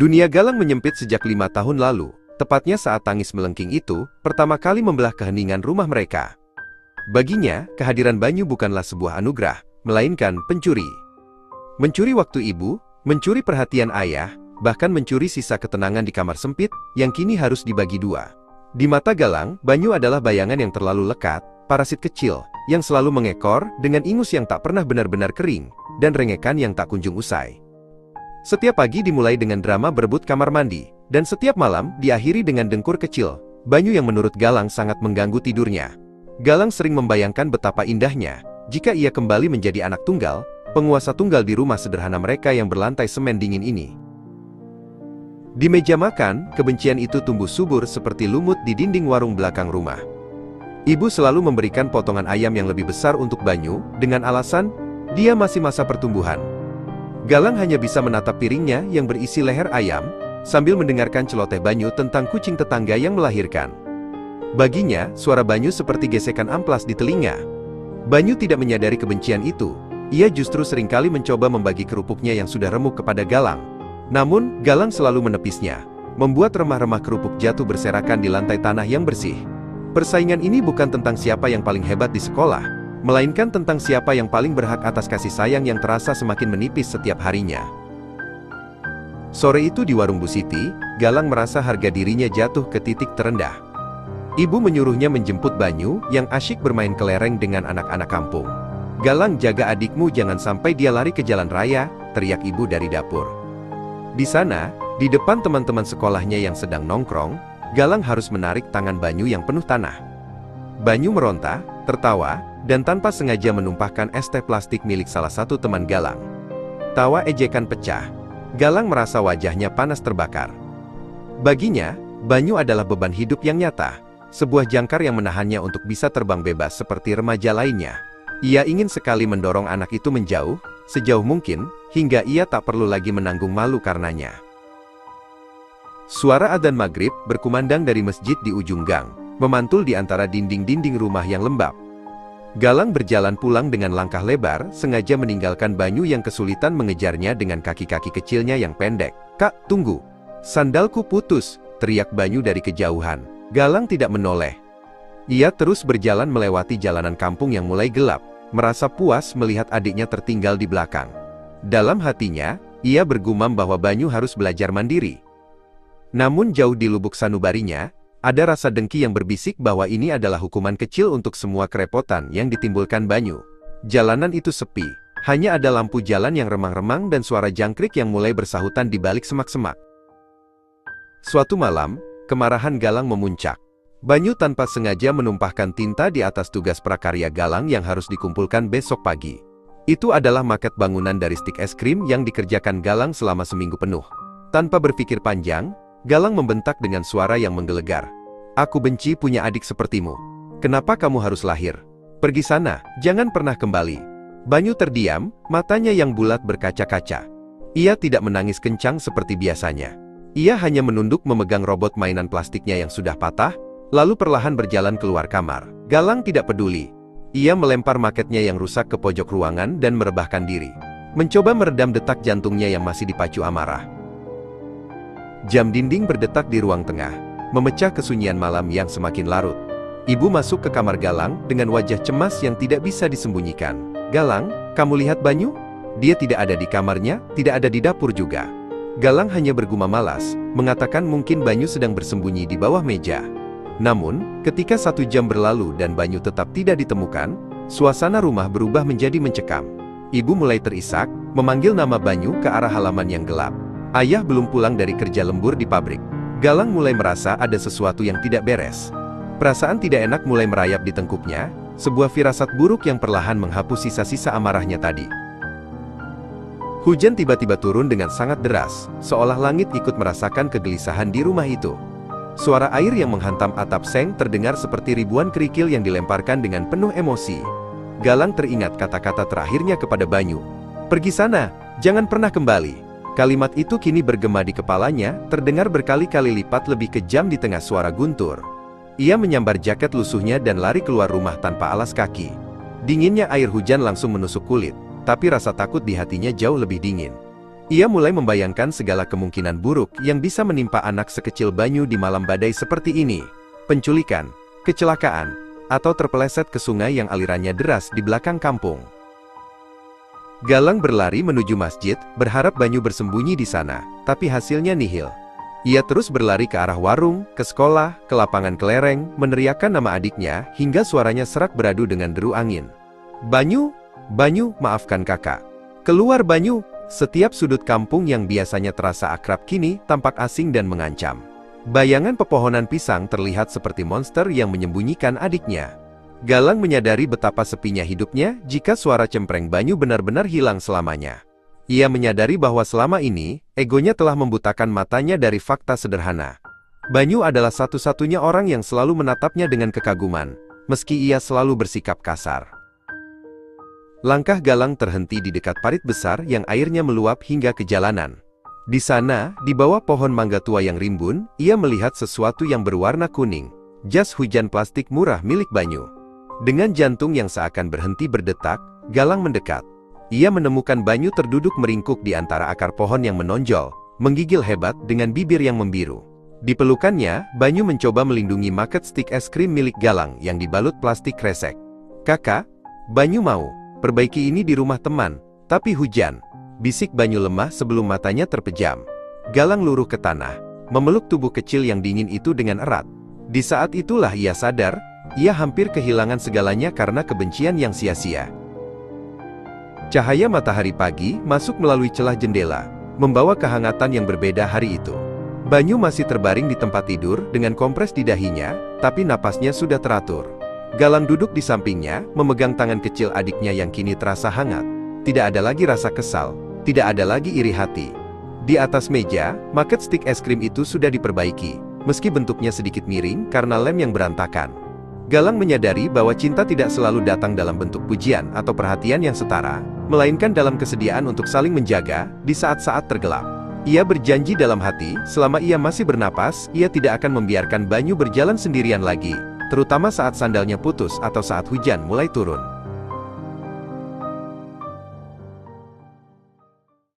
Dunia Galang menyempit sejak 5 tahun lalu, tepatnya saat tangis melengking itu pertama kali membelah keheningan rumah mereka. Baginya, kehadiran Banyu bukanlah sebuah anugerah, melainkan pencuri. Mencuri waktu ibu, mencuri perhatian ayah, bahkan mencuri sisa ketenangan di kamar sempit yang kini harus dibagi dua. Di mata Galang, Banyu adalah bayangan yang terlalu lekat, parasit kecil yang selalu mengekor dengan ingus yang tak pernah benar-benar kering, dan rengekan yang tak kunjung usai. Setiap pagi dimulai dengan drama berebut kamar mandi, dan setiap malam diakhiri dengan dengkur kecil, Banyu yang menurut Galang sangat mengganggu tidurnya. Galang sering membayangkan betapa indahnya jika ia kembali menjadi anak tunggal, penguasa tunggal di rumah sederhana mereka yang berlantai semen dingin ini. Di meja makan, kebencian itu tumbuh subur seperti lumut di dinding warung belakang rumah. Ibu selalu memberikan potongan ayam yang lebih besar untuk Banyu, dengan alasan, dia masih masa pertumbuhan. Galang hanya bisa menatap piringnya yang berisi leher ayam, sambil mendengarkan celoteh Banyu tentang kucing tetangga yang melahirkan. Baginya, suara Banyu seperti gesekan amplas di telinga. Banyu tidak menyadari kebencian itu, ia justru seringkali mencoba membagi kerupuknya yang sudah remuk kepada Galang. Namun, Galang selalu menepisnya, membuat remah-remah kerupuk jatuh berserakan di lantai tanah yang bersih. Persaingan ini bukan tentang siapa yang paling hebat di sekolah, melainkan tentang siapa yang paling berhak atas kasih sayang yang terasa semakin menipis setiap harinya. Sore itu di warung Bu Siti, Galang merasa harga dirinya jatuh ke titik terendah. Ibu menyuruhnya menjemput Banyu yang asyik bermain kelereng dengan anak-anak kampung. "Galang, jaga adikmu jangan sampai dia lari ke jalan raya," teriak ibu dari dapur. Di sana, di depan teman-teman sekolahnya yang sedang nongkrong, Galang harus menarik tangan Banyu yang penuh tanah. Banyu meronta, tertawa, dan tanpa sengaja menumpahkan es teh plastik milik salah satu teman Galang. Tawa ejekan pecah. Galang merasa wajahnya panas terbakar. Baginya, Banyu adalah beban hidup yang nyata, sebuah jangkar yang menahannya untuk bisa terbang bebas seperti remaja lainnya. Ia ingin sekali mendorong anak itu menjauh, sejauh mungkin, hingga ia tak perlu lagi menanggung malu karenanya. Suara adzan maghrib berkumandang dari masjid di ujung gang, memantul di antara dinding-dinding rumah yang lembab. Galang berjalan pulang dengan langkah lebar, sengaja meninggalkan Banyu yang kesulitan mengejarnya dengan kaki-kaki kecilnya yang pendek. "Kak, tunggu! Sandalku putus!" teriak Banyu dari kejauhan. Galang tidak menoleh. Ia terus berjalan melewati jalanan kampung yang mulai gelap, merasa puas melihat adiknya tertinggal di belakang. Dalam hatinya, ia bergumam bahwa Banyu harus belajar mandiri. Namun jauh di lubuk sanubarinya, ada rasa dengki yang berbisik bahwa ini adalah hukuman kecil untuk semua kerepotan yang ditimbulkan Banyu. Jalanan itu sepi, hanya ada lampu jalan yang remang-remang dan suara jangkrik yang mulai bersahutan di balik semak-semak. Suatu malam, kemarahan Galang memuncak. Banyu tanpa sengaja menumpahkan tinta di atas tugas prakarya Galang yang harus dikumpulkan besok pagi. Itu adalah maket bangunan dari stik es krim yang dikerjakan Galang selama seminggu penuh. Tanpa berpikir panjang, Galang membentak dengan suara yang menggelegar. "Aku benci punya adik sepertimu. Kenapa kamu harus lahir? Pergi sana, jangan pernah kembali." Banyu terdiam, matanya yang bulat berkaca-kaca. Ia tidak menangis kencang seperti biasanya. Ia hanya menunduk memegang robot mainan plastiknya yang sudah patah, lalu perlahan berjalan keluar kamar. Galang tidak peduli. Ia melempar maketnya yang rusak ke pojok ruangan dan merebahkan diri, mencoba meredam detak jantungnya yang masih dipacu amarah. Jam dinding berdetak di ruang tengah, memecah kesunyian malam yang semakin larut. Ibu masuk ke kamar Galang dengan wajah cemas yang tidak bisa disembunyikan. "Galang, kamu lihat Banyu? Dia tidak ada di kamarnya, tidak ada di dapur juga." Galang hanya bergumam malas, mengatakan mungkin Banyu sedang bersembunyi di bawah meja. Namun, ketika 1 jam berlalu dan Banyu tetap tidak ditemukan, suasana rumah berubah menjadi mencekam. Ibu mulai terisak, memanggil nama Banyu ke arah halaman yang gelap. Ayah belum pulang dari kerja lembur di pabrik. Galang mulai merasa ada sesuatu yang tidak beres. Perasaan tidak enak mulai merayap di tengkuknya, sebuah firasat buruk yang perlahan menghapus sisa-sisa amarahnya tadi. Hujan tiba-tiba turun dengan sangat deras, seolah langit ikut merasakan kegelisahan di rumah itu. Suara air yang menghantam atap seng terdengar seperti ribuan kerikil yang dilemparkan dengan penuh emosi. Galang teringat kata-kata terakhirnya kepada Banyu. "Pergi sana, jangan pernah kembali." Kalimat itu kini bergema di kepalanya, terdengar berkali-kali lipat lebih kejam di tengah suara guntur. Ia menyambar jaket lusuhnya dan lari keluar rumah tanpa alas kaki. Dinginnya air hujan langsung menusuk kulit, tapi rasa takut di hatinya jauh lebih dingin. Ia mulai membayangkan segala kemungkinan buruk yang bisa menimpa anak sekecil Banyu di malam badai seperti ini. Penculikan, kecelakaan, atau terpeleset ke sungai yang alirannya deras di belakang kampung. Galang berlari menuju masjid, berharap Banyu bersembunyi di sana, tapi hasilnya nihil. Ia terus berlari ke arah warung, ke sekolah, ke lapangan kelereng, meneriakkan nama adiknya, hingga suaranya serak beradu dengan deru angin. "Banyu! Banyu, maafkan kakak. Keluar Banyu!" Setiap sudut kampung yang biasanya terasa akrab kini tampak asing dan mengancam. Bayangan pepohonan pisang terlihat seperti monster yang menyembunyikan adiknya. Galang menyadari betapa sepinya hidupnya jika suara cempreng Banyu benar-benar hilang selamanya. Ia menyadari bahwa selama ini, egonya telah membutakan matanya dari fakta sederhana. Banyu adalah satu-satunya orang yang selalu menatapnya dengan kekaguman, meski ia selalu bersikap kasar. Langkah Galang terhenti di dekat parit besar yang airnya meluap hingga ke jalanan. Di sana, di bawah pohon mangga tua yang rimbun, ia melihat sesuatu yang berwarna kuning. Jas hujan plastik murah milik Banyu. Dengan jantung yang seakan berhenti berdetak, Galang mendekat. Ia menemukan Banyu terduduk meringkuk di antara akar pohon yang menonjol, menggigil hebat dengan bibir yang membiru. Di pelukannya, Banyu mencoba melindungi market stick es krim milik Galang yang dibalut plastik kresek. "Kakak, Banyu mau perbaiki ini di rumah teman, tapi hujan," bisik Banyu lemah sebelum matanya terpejam. Galang luruh ke tanah, memeluk tubuh kecil yang dingin itu dengan erat. Di saat itulah ia sadar, ia hampir kehilangan segalanya karena kebencian yang sia-sia. Cahaya matahari pagi masuk melalui celah jendela, membawa kehangatan yang berbeda hari itu. Banyu masih terbaring di tempat tidur dengan kompres di dahinya, tapi napasnya sudah teratur. Galang duduk di sampingnya, memegang tangan kecil adiknya yang kini terasa hangat. Tidak ada lagi rasa kesal, tidak ada lagi iri hati. Di atas meja, market stick es krim itu sudah diperbaiki, meski bentuknya sedikit miring karena lem yang berantakan. Galang menyadari bahwa cinta tidak selalu datang dalam bentuk pujian atau perhatian yang setara, melainkan dalam kesediaan untuk saling menjaga di saat-saat tergelap. Ia berjanji dalam hati, selama ia masih bernapas, ia tidak akan membiarkan Banyu berjalan sendirian lagi, terutama saat sandalnya putus atau saat hujan mulai turun.